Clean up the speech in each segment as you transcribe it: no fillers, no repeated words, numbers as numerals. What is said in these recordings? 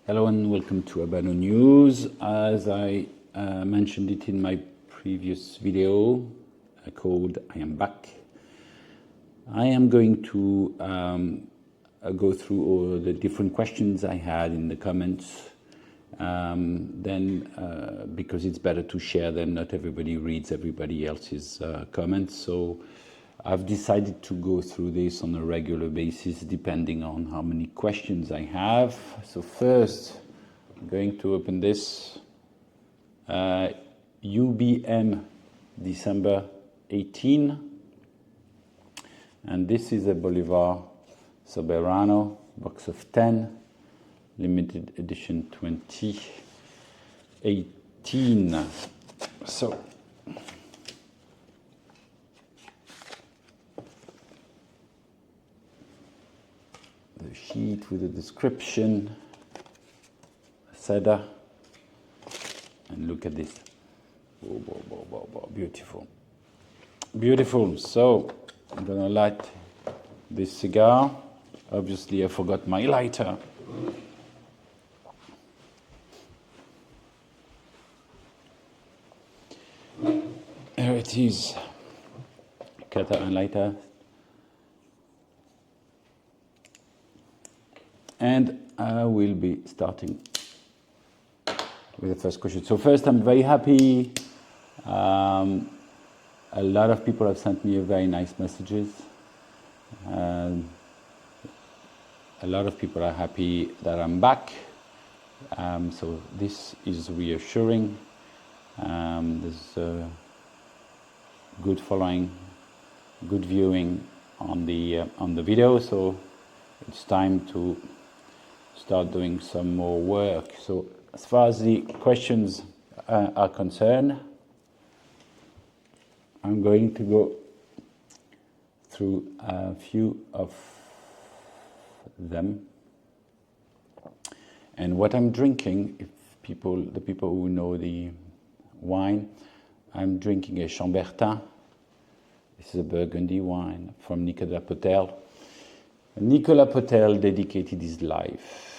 Hello and welcome to Urbano News. As I mentioned it in my previous video called I Am Back, I am going to go through all the different questions I had in the comments. Because it's better to share them, not everybody reads everybody else's comments. So I've decided to go through this on a regular basis depending on how many questions I have. So first, I'm going to open this. UBM December 18. And this is a Bolivar Soberano, box of 10, limited edition 2018. So, the sheet with the description, Seda, and look at this. Whoa, whoa, whoa, whoa, whoa. Beautiful. Beautiful. So, I'm gonna light this cigar. Obviously, I forgot my lighter. There it is. Cutter and lighter. And I will be starting with the first question. So first, I'm very happy. A lot of people have sent me very nice messages. A lot of people are happy that I'm back. So this is reassuring. There's good following, good viewing on the video. So it's time to start doing some more work. So as far as the questions are concerned, I'm going to go through a few of them. And what I'm drinking, if the people who know the wine, I'm drinking a Chambertin. This is a Burgundy wine from Nicolas Potel. Nicolas Potel dedicated his life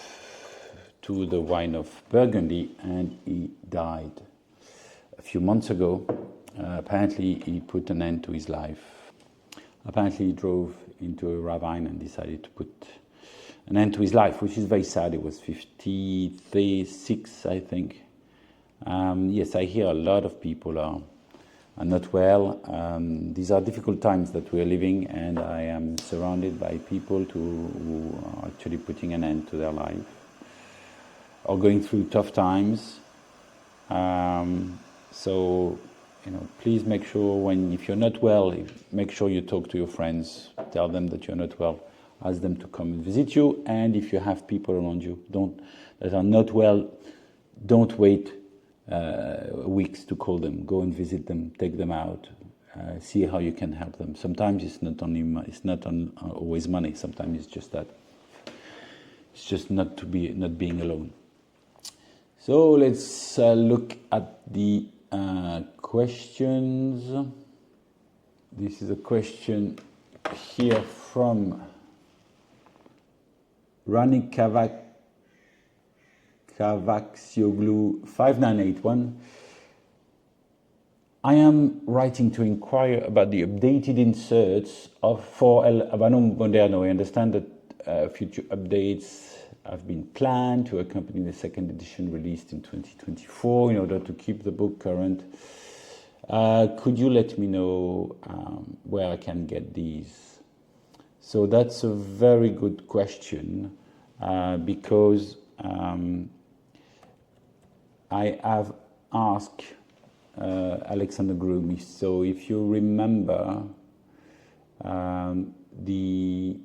to the wine of Burgundy, and he died a few months ago. Apparently, he put an end to his life. Apparently, he drove into a ravine and decided to put an end to his life, which is very sad. It was 56, I think. Yes, I hear a lot of people are not well. These are difficult times that we're living, and I am surrounded by people who are actually putting an end to their life or going through tough times. So, please make sure if you're not well, make sure you talk to your friends. Tell them that you're not well. Ask them to come and visit you. And if you have people around you that are not well, don't wait weeks to call them. Go and visit them. Take them out. See how you can help them. Sometimes it's not always money. Sometimes it's just that. It's just not being alone. So let's look at the questions. This is a question here from Rani Kavaxioglu 5981. I am writing to inquire about the updated inserts for El Habano Moderno. I understand that future updates have been planned to accompany the second edition released in 2024 in order to keep the book current. Could you let me know where I can get these? So that's a very good question because I have asked Alexander Groomy. So if you remember, the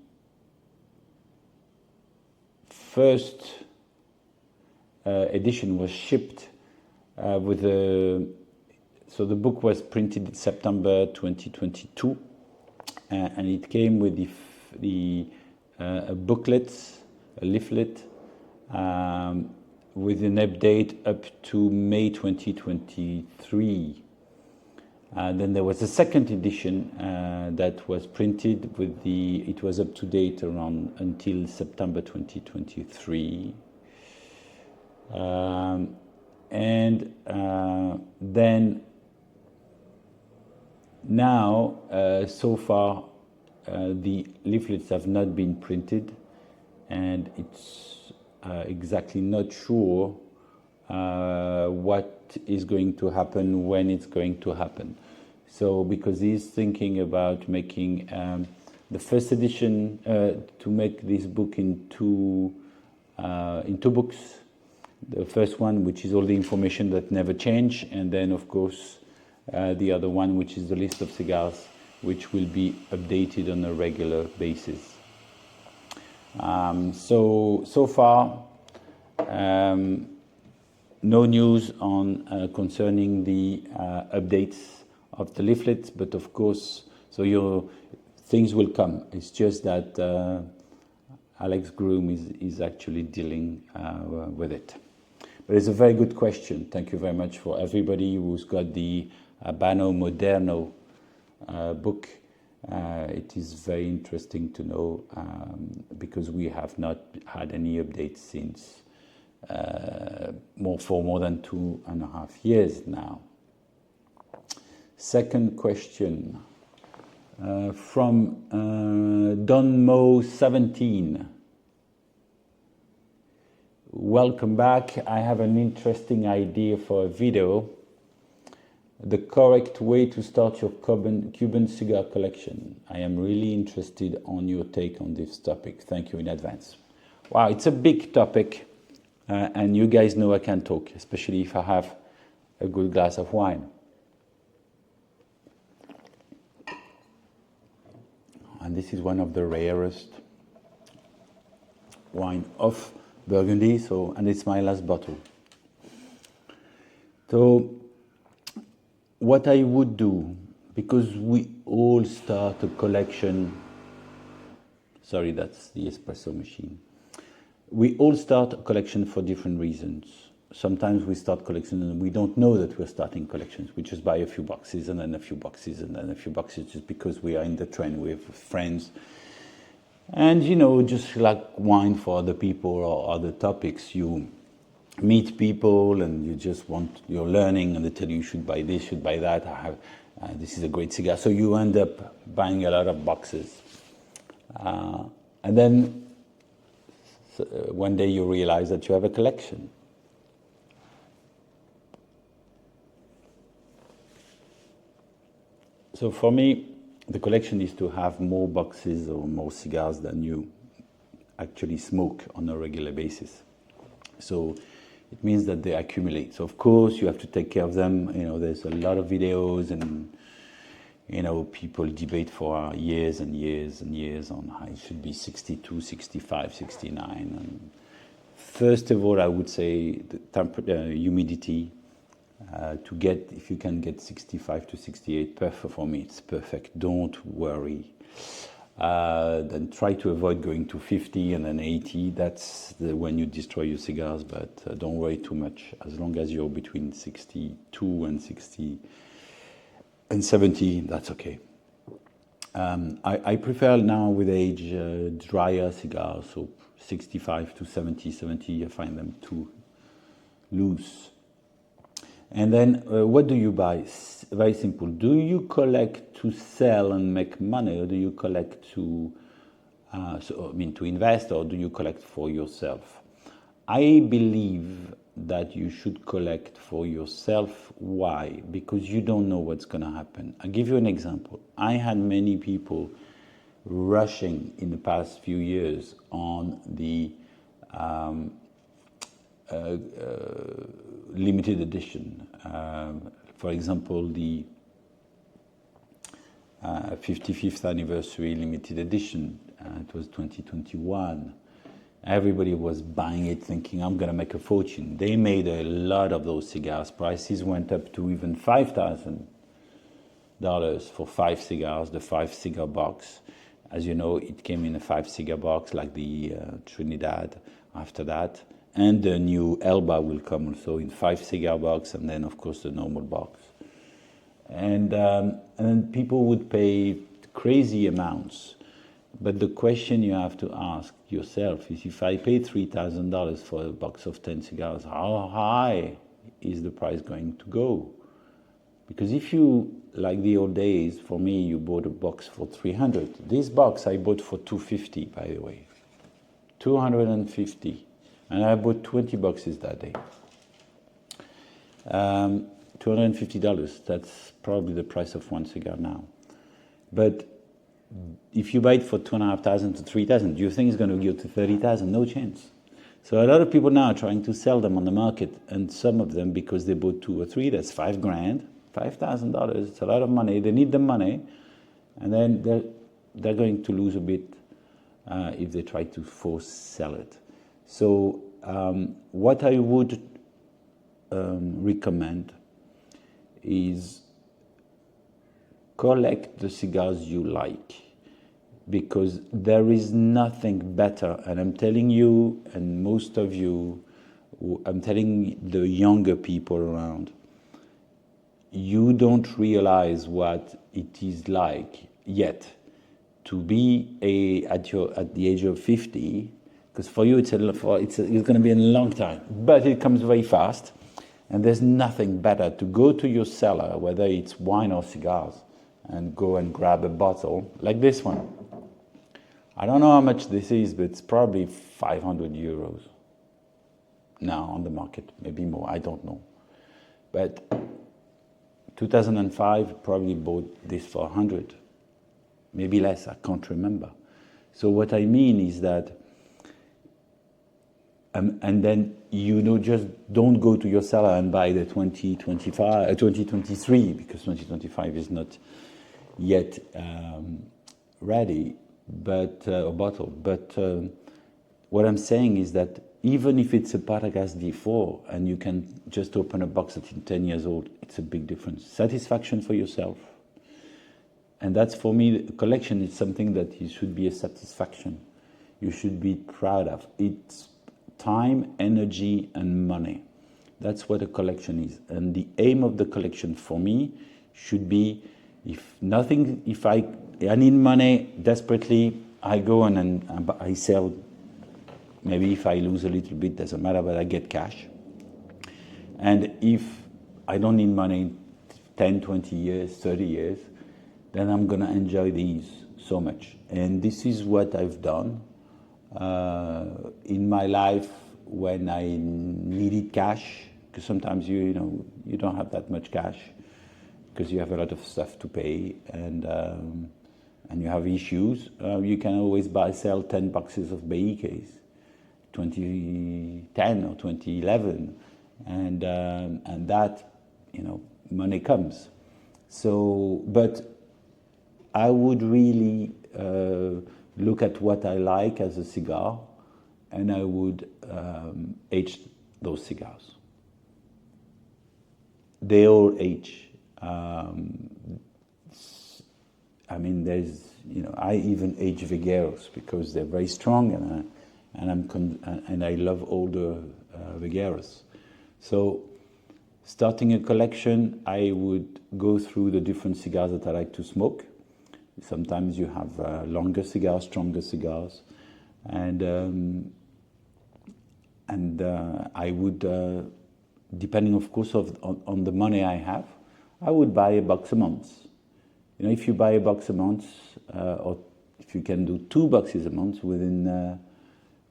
first edition was shipped so the book was printed in September 2022, and it came with a booklet, a leaflet, with an update up to May 2023. Then there was a second edition that was printed it was up to date until September 2023. And then now, so far, the leaflets have not been printed, and it's exactly not sure what is going to happen, when it's going to happen. So because he's thinking about making the first edition, to make this book in two books. The first one, which is all the information that never change, and then of course the other one, which is the list of cigars, which will be updated on a regular basis. So far, no news on concerning the updates of the leaflets, but of course, so your things will come. It's just that Alex Groom is actually dealing with it. But it's a very good question. Thank you very much for everybody who's got the Habano Moderno book. It is very interesting to know because we have not had any updates since for more than 2.5 years now. Second question from Donmo17. Welcome back. I have an interesting idea for a video. The correct way to start your Cuban cigar collection. I am really interested on your take on this topic. Thank you in advance. Wow, it's a big topic, and you guys know I can talk, especially if I have a good glass of wine. And this is one of the rarest wine of Burgundy, and it's my last bottle. So what I would do, because we all start a collection, sorry, that's the espresso machine. We all start a collection for different reasons. Sometimes we start collections and we don't know that we're starting collections. We just buy a few boxes and then a few boxes and then a few boxes just because we are in the trend with friends. And just like wine for other people or other topics, you meet people and you're learning, and they tell you should buy this, should buy that. This is a great cigar. So you end up buying a lot of boxes. And then one day you realize that you have a collection. So for me, the collection is to have more boxes or more cigars than you actually smoke on a regular basis. So it means that they accumulate. So of course you have to take care of them. There's a lot of videos and people debate for years and years and years on how it should be 62, 65, 69. And first of all, I would say the humidity. If you can get 65 to 68, perfect for me, it's perfect. Don't worry. Then try to avoid going to 50 and then 80. That's when you destroy your cigars, but don't worry too much. As long as you're between 62 and 60 and 70, that's okay. I prefer now with age drier cigars, so 65 to 70, I find them too loose. And then what do you buy? Very simple. Do you collect to sell and make money, or do you collect to invest, or do you collect for yourself? I believe that you should collect for yourself. Why? Because you don't know what's going to happen. I'll give you an example. I had many people rushing in the past few years on the limited edition. For example, the 55th anniversary limited edition. It was 2021. Everybody was buying it thinking, I'm going to make a fortune. They made a lot of those cigars. Prices went up to even $5,000 for 5 cigars, the 5 cigar box. As you know, it came in a 5 cigar box like the Trinidad after that. And the new Elba will come also in 5 cigar box, and then of course the normal box. And then people would pay crazy amounts. But the question you have to ask yourself is, if I pay $3,000 for a box of 10 cigars, how high is the price going to go? Because if you, like the old days, for me, you bought a box for 300. This box I bought for 250, by the way. 250. And I bought 20 boxes that day. $250, that's probably the price of one cigar now. But if you buy it for $2,500 to $3,000, do you think it's going to go to $30,000? No chance. So a lot of people now are trying to sell them on the market, and some of them, because they bought 2 or 3, that's $5,000, $5,000. It's a lot of money. They need the money, and then they're going to lose a bit if they try to force sell it. So what I would recommend is collect the cigars you like, because there is nothing better. And I'm telling you, and most of you, I'm telling the younger people around, you don't realize what it is like yet to be at the age of 50, because for you it's going to be a long time, but it comes very fast. And there's nothing better to go to your cellar, whether it's wine or cigars, and go and grab a bottle like this one. I don't know how much this is, but it's probably 500 euros now on the market, maybe more, I don't know. But 2005, probably bought this for 100, maybe less, I can't remember. So what I mean is that, and then just don't go to your cellar and buy the 2023, because 2025 is not yet ready, but a bottle. But what I'm saying is that even if it's a Partagas D4 and you can just open a box that's 10 years old, it's a big difference. Satisfaction for yourself. And that's, for me, a collection is something that it should be a satisfaction. You should be proud of. It's time, energy, and money. That's what a collection is. And the aim of the collection for me should be, if I need money desperately, I go and I sell. Maybe if I lose a little bit, doesn't matter, but I get cash. And if I don't need money 10, 20 years, 30 years, then I'm going to enjoy these so much. And this is what I've done in my life when I needed cash, because sometimes you don't have that much cash because you have a lot of stuff to pay and you have issues. You can always sell 10 boxes of Beikes, 2010 or 2011, and that, money comes. So, but I would really look at what I like as a cigar, and I would age those cigars. They all age. I even age Vigueros because they're very strong, and I love older Vigueros. So, starting a collection, I would go through the different cigars that I like to smoke. Sometimes you have longer cigars, stronger cigars, and I would, depending of course on the money I have, I would buy a box a month. If you buy a box a month, or if you can do 2 boxes a month, within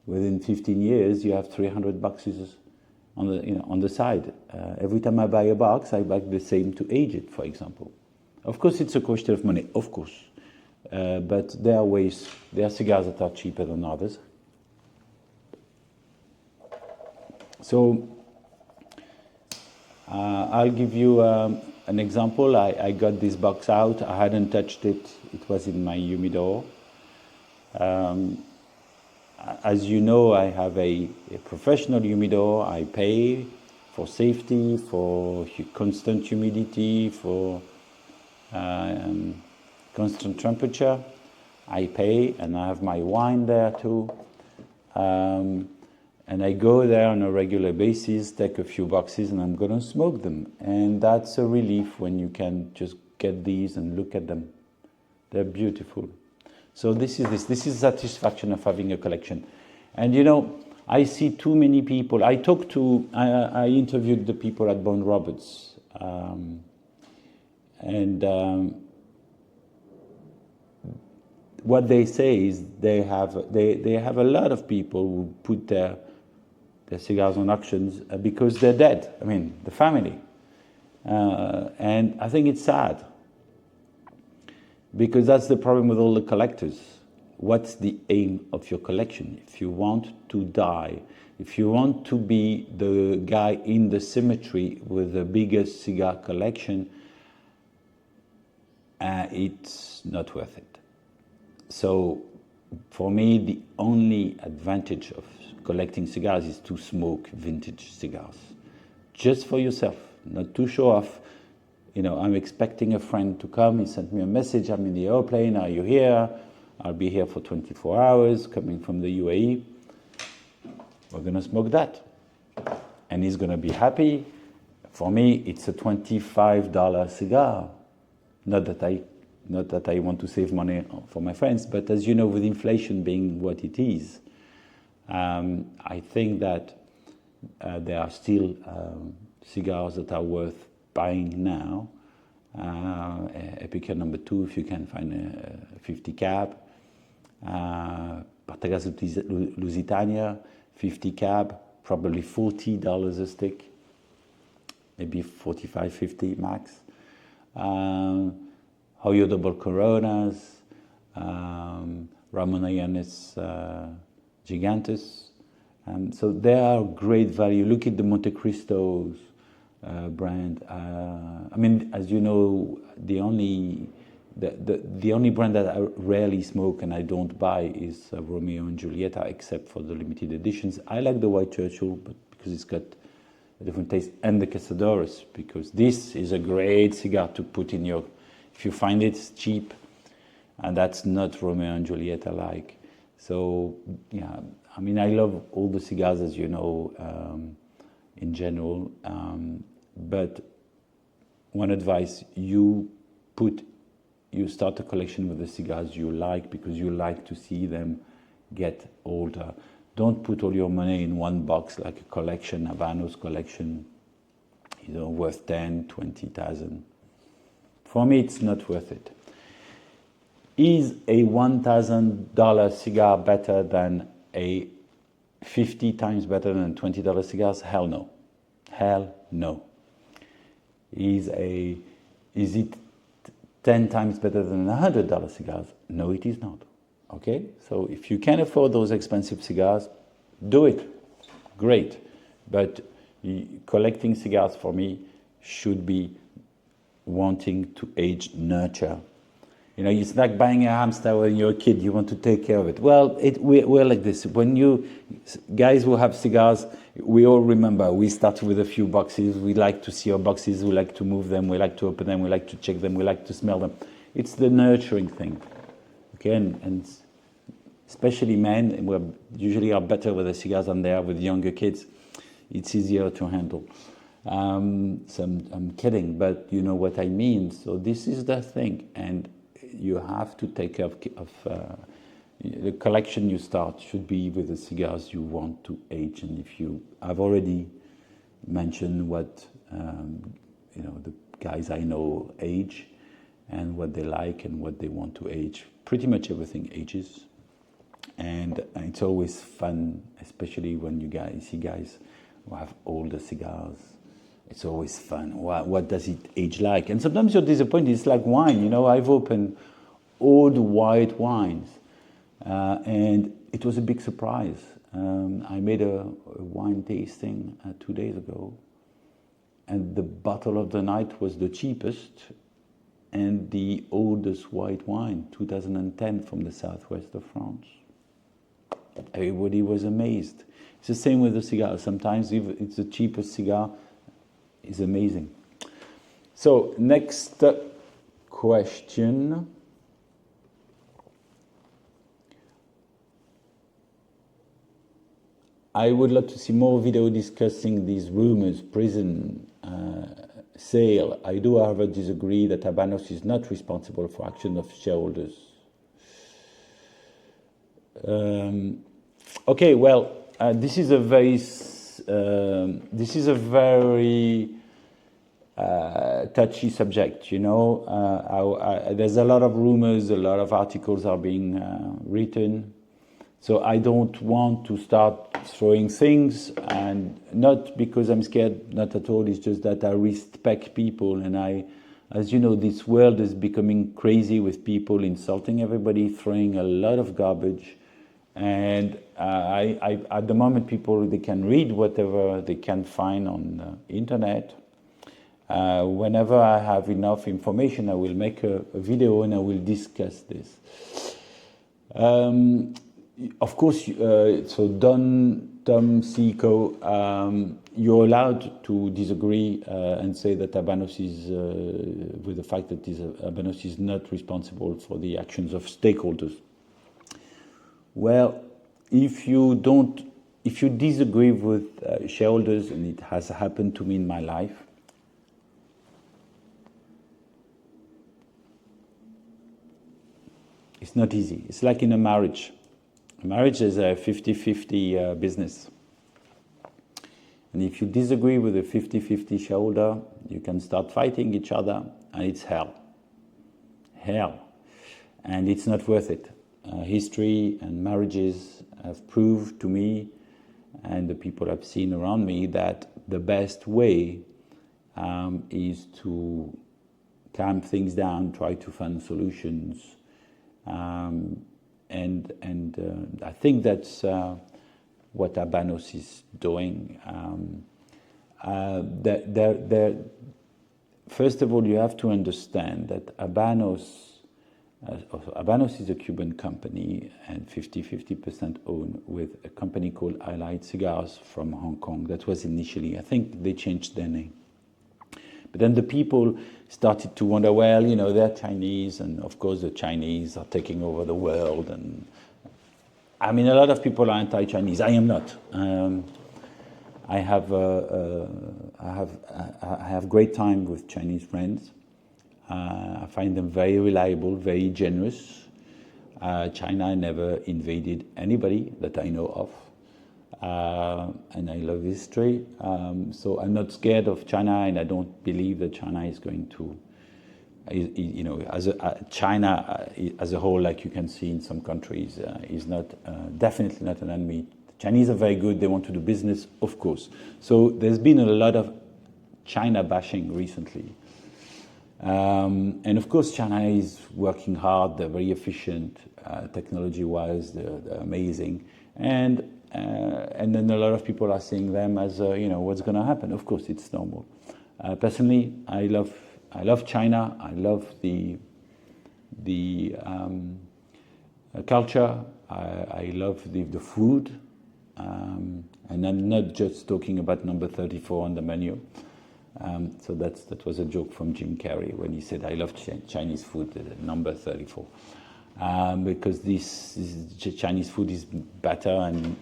15 years you have 300 boxes on the side. Every time I buy a box, I buy the same to age it, for example. Of course, it's a question of money, of course. But there are cigars that are cheaper than others. So I'll give you an example. I got this box out. I hadn't touched it. It was in my humidor. As you know, I have a professional humidor. I pay for safety, for constant humidity, for constant temperature. I pay, and I have my wine there too. And I go there on a regular basis, take a few boxes, and I'm going to smoke them. And that's a relief when you can just get these and look at them. They're beautiful. So this is satisfaction of having a collection. And I see too many people. I interviewed the people at Bone Roberts, and what they say is they have a lot of people who put their cigars on auctions because they're dead. I mean, the family, and I think it's sad because that's the problem with all the collectors. What's the aim of your collection? If you want to die, if you want to be the guy in the cemetery with the biggest cigar collection, it's not worth it. So for me, the only advantage of collecting cigars is to smoke vintage cigars. Just for yourself, not to show off. I'm expecting a friend to come. He sent me a message. I'm in the airplane. Are you here? I'll be here for 24 hours, coming from the UAE. We're going to smoke that. And he's going to be happy. For me, it's a $25 cigar. Not that I want to save money for my friends, but as you know, with inflation being what it is, I think that there are still cigars that are worth buying now. Epicure number 2, if you can find a 50 cab. Partagas Lusitania, 50 cab, probably $40 a stick, maybe 45, 50 max. Hoyo Double Coronas, Ramon Ayanes Gigantes. So they are great value. Look at the Monte Cristo's brand. I mean, as you know, the only brand that I rarely smoke and I don't buy is Romeo and Julieta, except for the limited editions. I like the White Churchill, but because it's got a different taste, and the Cazadores, because this is a great cigar to put in your. If you find it, it's cheap, and that's not Romeo and Julieta like. So yeah, I mean, I love all the cigars, as you know, in general. But one advice: you start a collection with the cigars you like because you like to see them get older. Don't put all your money in one box like a collection, Habanos collection, worth 10, 20,000. For me, it's not worth it. Is a $1,000 cigar better than a 50 times better than $20 cigars? Hell no. Hell no. Is it 10 times better than $100 cigars? No, it is not. Okay? So if you can afford those expensive cigars, do it. Great. But collecting cigars for me should be wanting to age nurture. It's like buying a hamster when you're a kid. You want to take care of it. Well, we're like this. When you guys who have cigars, we all remember we start with a few boxes. We like to see our boxes. We like to move them. We like to open them. We like to check them. We like to smell them. It's the nurturing thing. Okay, and especially men, we usually are better with the cigars than they are with younger kids. It's easier to handle. So I'm kidding, but you know what I mean. So this is the thing, and you have to take care of the collection you start should be with the cigars you want to age. And I've already mentioned what the guys I know age, and what they like and what they want to age. Pretty much everything ages, and it's always fun, especially when you see guys who have older cigars. It's always fun. What does it age like? And sometimes you're disappointed. It's like wine. I've opened old white wines, and it was a big surprise. I made a wine tasting 2 days ago, and the bottle of the night was the cheapest and the oldest white wine, 2010, from the southwest of France. Everybody was amazed. It's the same with the cigar. Sometimes if it's the cheapest cigar, is amazing. So next question. I would love to see more video discussing these rumors, prison sale. I do, however, disagree that Habanos is not responsible for action of shareholders. Okay, well, this is a very touchy subject. You know, there's a lot of rumors, a lot of articles are being written. So I don't want to start throwing things, and not because I'm scared, not at all. It's just that I respect people, and as you know, this world is becoming crazy with people insulting everybody, throwing a lot of garbage. And at the moment, people, they can read whatever they can find on the internet. Whenever I have enough information, I will make a video and I will discuss this. Of course, so Tom Seco, you're allowed to disagree and say that Abanos is, with the fact that Abanos is not responsible for the actions of stakeholders. Well, if you disagree with shareholders, and it has happened to me in my life, it's not easy. It's like in a marriage. A marriage is a 50-50 business. And if you disagree with a 50-50 shareholder, you can start fighting each other, and it's hell. Hell. And it's not worth it. History and marriages have proved to me, and the people I've seen around me, that the best way is to calm things down, try to find solutions. And I think that's what Abanos is doing. First of all, you have to understand that Abanos is a Cuban company and 50% owned with a company called Allied Cigars from Hong Kong. That was initially, I think they changed their name. But then the people started to wonder, well, you know, they're Chinese, and of course the Chinese are taking over the world. And I mean, a lot of people are anti-Chinese. I am not. I have great time with Chinese friends. I find them very reliable, very generous. China never invaded anybody that I know of. And I love history. So I'm not scared of China, and I don't believe that China is going to, you know, China as a whole, like you can see in some countries, is not, definitely not an enemy. The Chinese are very good. They want to do business, of course. So there's been a lot of China bashing recently. And of course, China is working hard. They're very efficient, technology-wise. They're amazing. And then a lot of people are seeing them as, you know, what's going to happen. Of course, it's normal. Personally, I love China. I love the culture. I love the food. And I'm not just talking about number 34 on the menu. So that was a joke from Jim Carrey when he said, I love Chinese food, number 34. Because this Chinese food is better and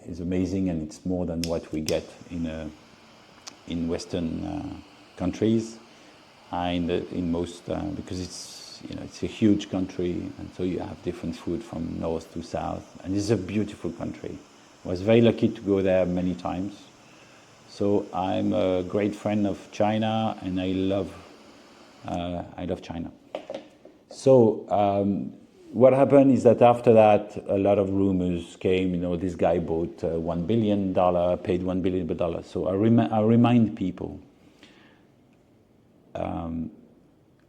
is amazing, and it's more than what we get in Western countries, in most because it's a huge country, and so you have different food from north to south, and it's a beautiful country. I was very lucky to go there many times. So I'm a great friend of China, and I love China. So what happened is that after that, a lot of rumors came. You know, this guy bought $1 billion, paid $1 billion. So I remind people,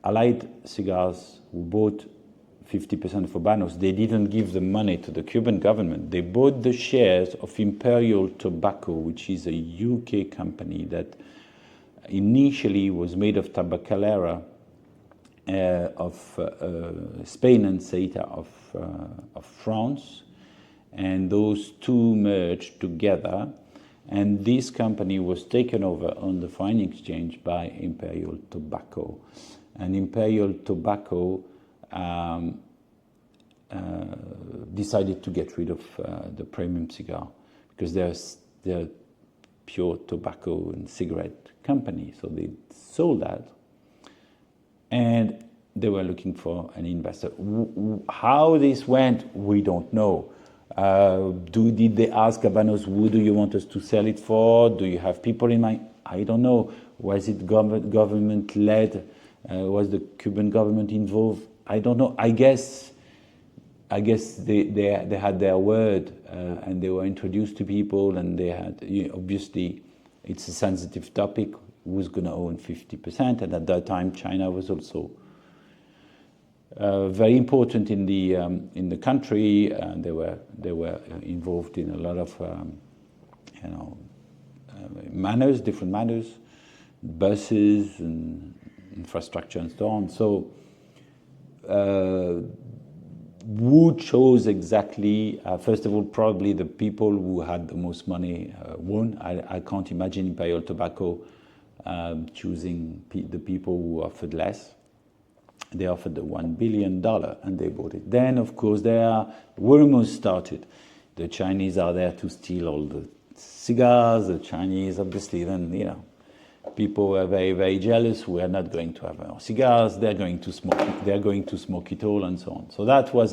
Allied Cigars, who bought 50% of Habanos, they didn't give the money to the Cuban government. They bought the shares of Imperial Tobacco, which is a UK company that initially was made of Tabacalera, of Spain and Ceuta of France, and those two merged together, and this company was taken over on the foreign exchange by Imperial Tobacco. And Imperial Tobacco decided to get rid of the premium cigar, because they're pure tobacco and cigarette company, so they sold that. And they were looking for an investor. How this went, we don't know. Did they ask Habanos, who do you want us to sell it for? Do you have people in mind? I don't know. Was it government-led? Was the Cuban government involved? I don't know. I guess they had their word, and they were introduced to people, and they had, obviously, it's a sensitive topic. Who's going to own 50%? And at that time, China was also very important in the country. They were involved in a lot of manners, different manners, buses and infrastructure and so on. So who chose exactly? First of all, probably the people who had the most money won. I can't imagine Imperial Tobacco choosing the people who offered less. They offered the $1 billion and they bought it. Then, of course, rumors started. The Chinese are there to steal all the cigars. The Chinese, obviously, then, people were very, very jealous. We are not going to have our cigars. They're going to smoke it all, and so on. So that was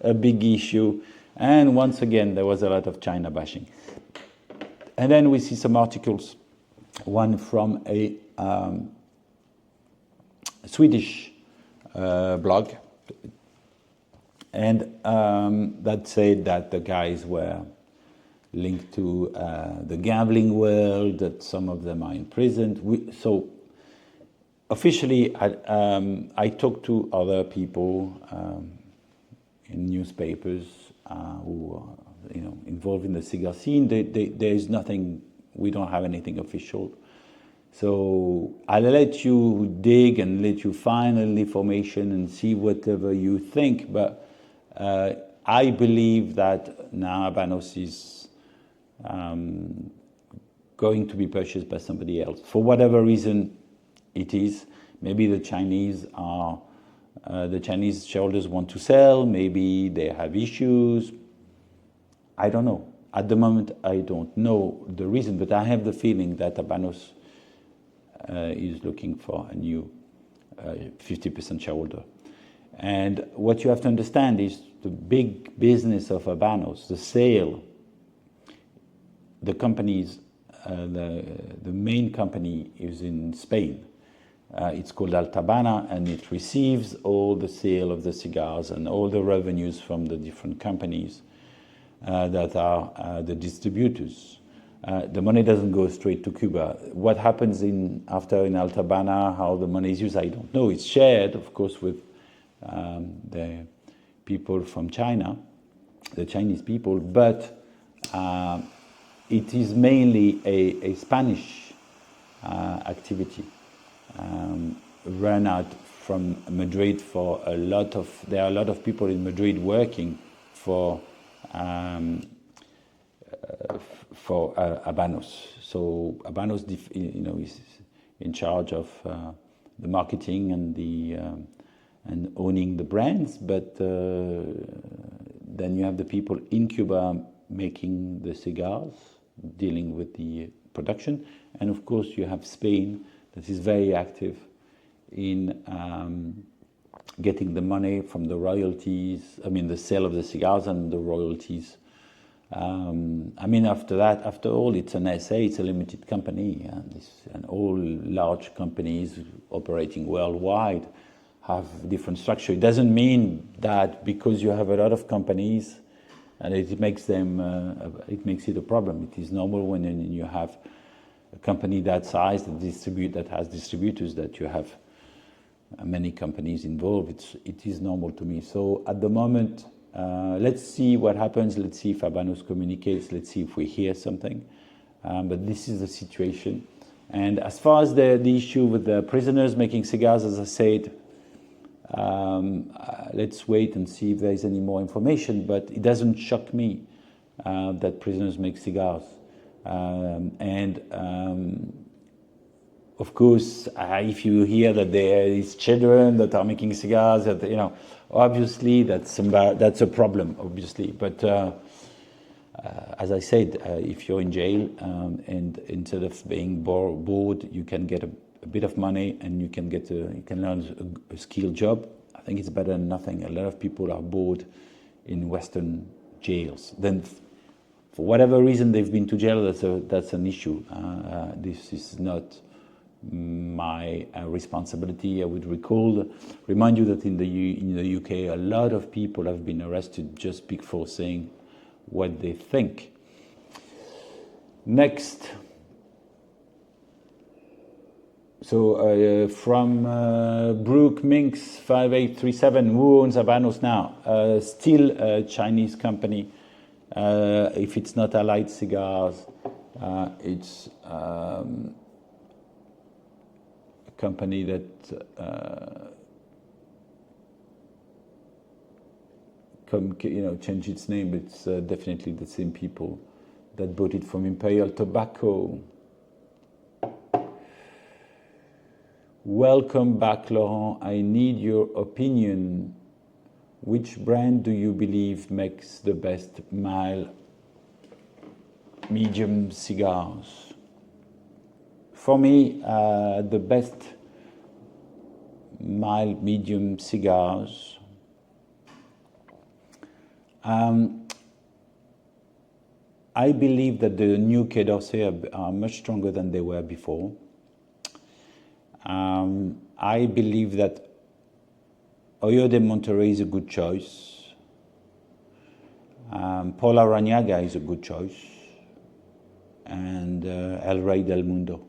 a big issue. And once again, there was a lot of China bashing. And then we see some articles, one from a Swedish blog, and that said that the guys were linked to the gambling world, that some of them are in prison. So officially, I talked to other people in newspapers who are involved in the cigar scene. There is nothing, we don't have anything official. So I'll let you dig and let you find all the information and see whatever you think. But I believe that now Habanos is going to be purchased by somebody else. For whatever reason it is. Maybe the Chinese shareholders want to sell. Maybe they have issues. I don't know. At the moment, I don't know the reason, but I have the feeling that Habanos is looking for a new 50% shareholder. And what you have to understand is the big business of Habanos, the sale, the companies, the main company is in Spain. It's called Alta Habana, and it receives all the sale of the cigars and all the revenues from the different companies that are the distributors. The money doesn't go straight to Cuba. What happens after in Alta Habana, how the money is used, I don't know. It's shared, of course, with the people from China, the Chinese people, but it is mainly a Spanish activity run out from Madrid for there are a lot of people in Madrid working for Habanos. So Habanos, is in charge of the marketing and owning the brands, but then you have the people in Cuba making the cigars, dealing with the production, and of course you have Spain that is very active in getting the money from the royalties, the sale of the cigars and the royalties. After all, it's an SA, it's a limited company, and all large companies operating worldwide have different structure. It doesn't mean that because you have a lot of companies, and it makes it a problem. It is normal when you have a company that size that has distributors, that you have many companies involved. It is normal to me. So at the moment, let's see what happens. Let's see if Habanos communicates. Let's see if we hear something. But this is the situation. And as far as the issue with the prisoners making cigars, as I said, let's wait and see if there is any more information. But it doesn't shock me that prisoners make cigars. Of course, if you hear that there is children that are making cigars, obviously that's a problem, obviously. But as I said, if you're in jail and instead of being bored, you can get a bit of money and you can learn a skilled job. I think it's better than nothing. A lot of people are bored in Western jails. Then, for whatever reason they've been to jail, that's an issue. This is not my responsibility. I would remind you that in the UK, a lot of people have been arrested just before saying what they think. Next. So from Brooke Minx 5837, who owns Habanos now? Still a Chinese company. If it's not Allied Cigars, it's a company that changed its name. It's definitely the same people that bought it from Imperial Tobacco. Welcome back, Laurent. I need your opinion. Which brand do you believe makes the best mild medium cigars? For me, the best mild medium cigars I believe that the new Quai d'Orsay are much stronger than they were before. I believe that Hoyo de Monterrey is a good choice. Paul Larrañaga is a good choice. And El Rey del Mundo.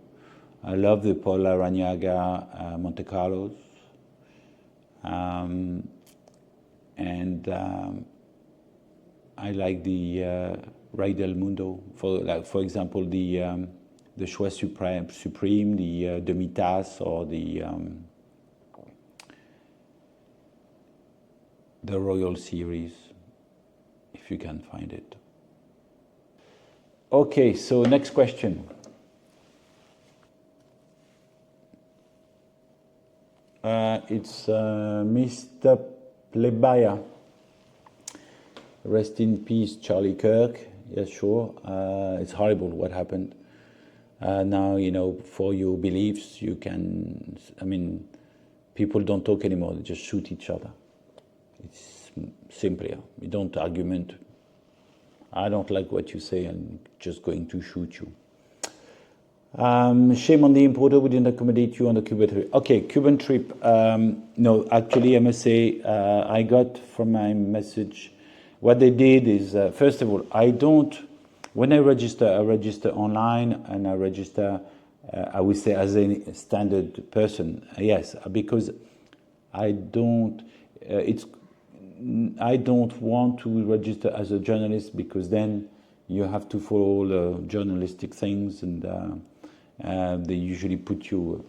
I love the Paul Larrañaga Monte Carlos. I like the Rey del Mundo. For example, the Choix Supreme, the Demi-Tasse, or the Royal Series, if you can find it. Okay, so next question. It's Mr. Plebaya. Rest in peace, Charlie Kirk. Yes, sure. It's horrible what happened. Now, for your beliefs, you can, people don't talk anymore, they just shoot each other. It's simpler. You don't argument. I don't like what you say, I'm just going to shoot you. Shame on the importer, we didn't accommodate you on the Cuban trip. Okay, Cuban trip. No, actually, I must say, I got from my message, what they did is, first of all, when I register online, and I register, I would say, as a standard person, yes, because I don't want to register as a journalist, because then you have to follow all the journalistic things, and they usually put you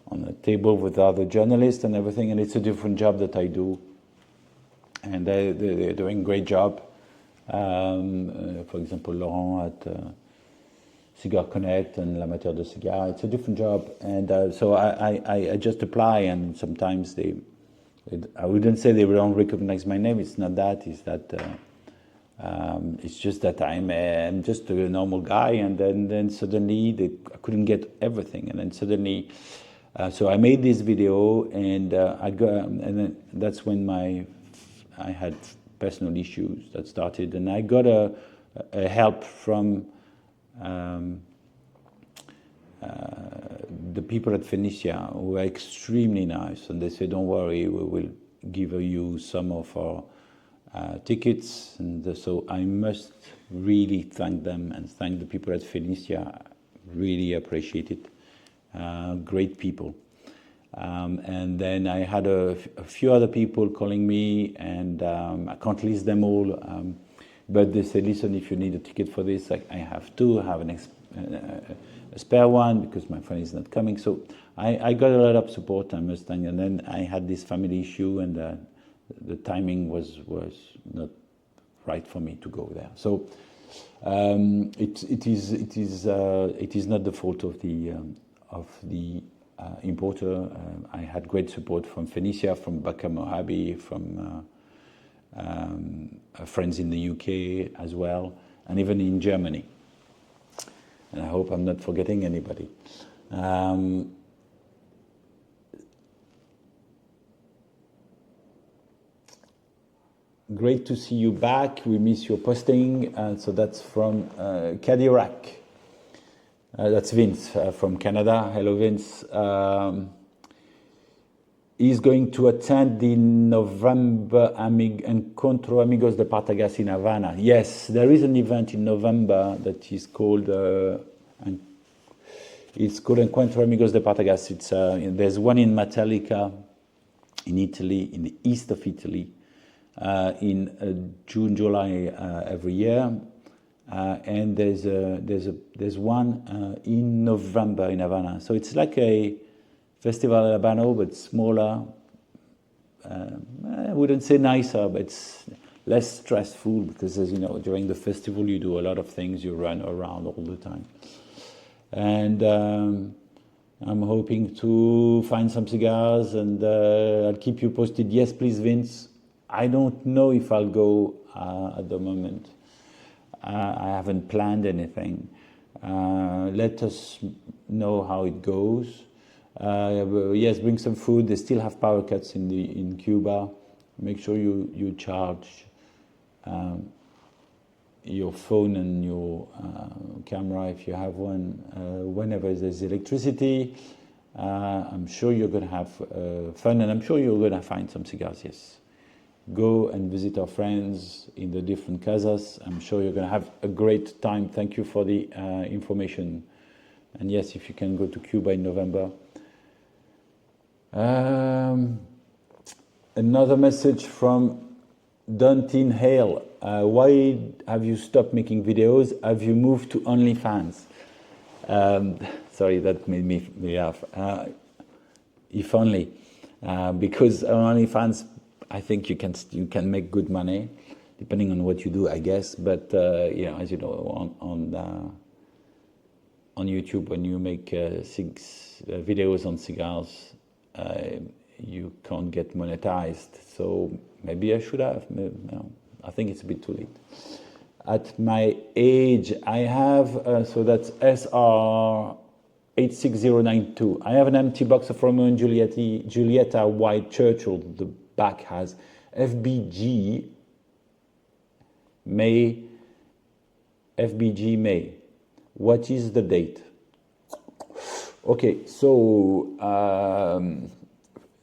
on a table with other journalists and everything, and it's a different job that I do, and they're doing a great job. For example, Laurent at Cigar Connect and L'Amateur de Cigar, it's a different job, and so I just apply, and sometimes I wouldn't say they don't recognize my name. It's not that. It's that it's just that I'm just a normal guy, and then suddenly I couldn't get everything, and then suddenly, so I made this video, and and then that's when I had personal issues that started, and I got a help from the people at Phoenicia, who were extremely nice, and they said, "Don't worry, we will give you some of our tickets." And so I must really thank them and thank the people at Phoenicia. Really appreciate it. Great people. And then I had a few other people calling me, and I can't list them all, but they said, "Listen, if you need a ticket for this, I have to have a spare one, because my friend is not coming." So I got a lot of support, I must thank. And then I had this family issue, and the timing was not right for me to go there. So it is not the fault of the importer. I had great support from Phoenicia, from Bakar Mohabi, from friends in the UK as well, and even in Germany. And I hope I'm not forgetting anybody. great to see you back. We miss your posting. So that's from Cadillac. That's Vince from Canada. Hello, Vince. He's going to attend the November Encuentro Amigos de Partagas in Havana. Yes, there is an event in November that is called Encuentro Amigos de Partagas. There's one in Matalica, in Italy, in the east of Italy, in June, July every year, and there's one in November in Havana. So it's like a Festival El Habano, but smaller. I wouldn't say nicer, but it's less stressful because, as you know, during the festival you do a lot of things. You run around all the time, and I'm hoping to find some cigars, and I'll keep you posted. Yes, please, Vince. I don't know if I'll go at the moment. I haven't planned anything. Let us know how it goes. Yes, bring some food. They still have power cuts in Cuba. Make sure you charge your phone and your camera if you have one whenever there's electricity. I'm sure you're going to have fun, and I'm sure you're going to find some cigars. Yes, go and visit our friends in the different casas. I'm sure you're going to have a great time. Thank you for the information. And yes, if you can go to Cuba in November. Another message from Duntin Hale. Why have you stopped making videos? Have you moved to OnlyFans? Sorry, that made me laugh. If only, because on OnlyFans, I think you can make good money, depending on what you do, I guess. But as you know, on YouTube, when you make videos on cigars, you can't get monetized. So maybe I should have. No, I think it's a bit too late. At my age, I have, so that's SR86092. I have an empty box of Romeo and Julieta White Churchill. The back has FBG May. What is the date? Okay, so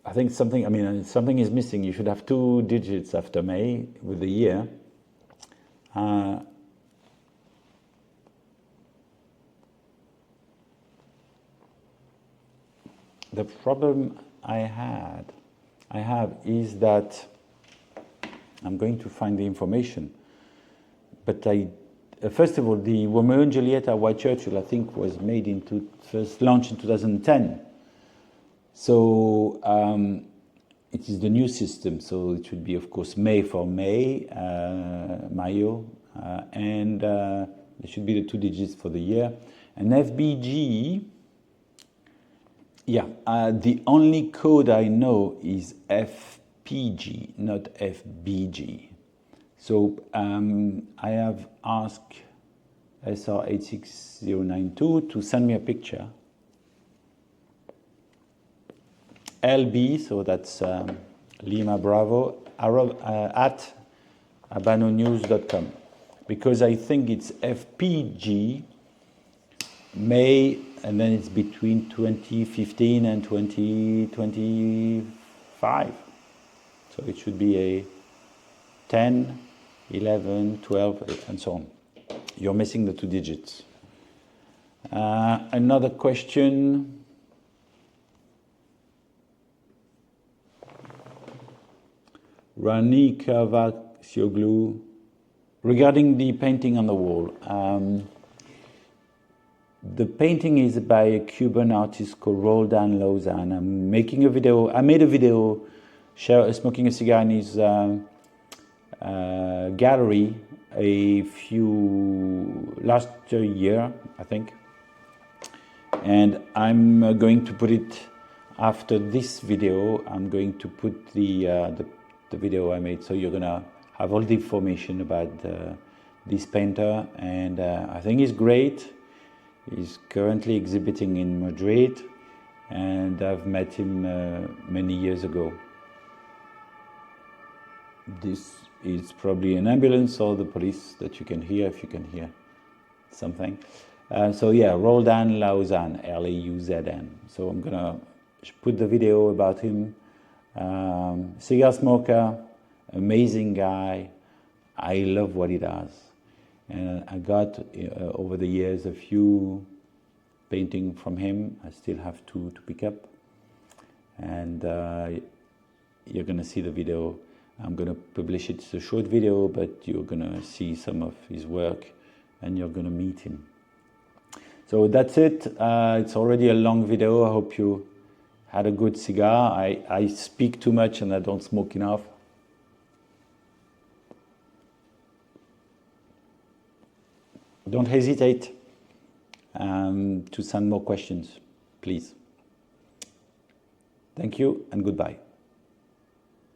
I think something is missing. You should have 2 digits after May with the year. The problem I have is that I'm going to find the information, but first of all, the Romeo and Julieta White Churchill, I think, was made first launched in 2010. So it is the new system. So it should be, of course, May for May, Mayo, and it should be the 2 digits for the year. And FBG, the only code I know is FPG, not FBG. So I have asked SR86092 to send me a picture. LB, so that's Lima Bravo, at habanonews.com. Because I think it's FPG, May, and then it's between 2015 and 2025. So it should be a 10, 11, 12, and so on. You're missing the 2 digits. Another question. Rani Kavatsioglu, regarding the painting on the wall. The painting is by a Cuban artist called Roldan Lozan. I'm making a video. I made a video smoking a cigar in his gallery last year, I think. And I'm going to put it after this video. I'm going to put the video I made, so you're gonna have all the information about this painter, and I think he's great. He's currently exhibiting in Madrid, and I've met him many years ago. it's probably an ambulance or the police that you can hear, if you can hear something. So yeah, Roldan Lauzan, Lauzn. So I'm gonna put the video about him. Cigar smoker, amazing guy. I love what he does. And I got, over the years, a few paintings from him. I still have two to pick up. And you're going to see the video. I'm going to publish it. It's a short video, but you're going to see some of his work and you're going to meet him. So that's it. It's already a long video. I hope you had a good cigar. I speak too much and I don't smoke enough. Don't hesitate to send more questions, please. Thank you and goodbye.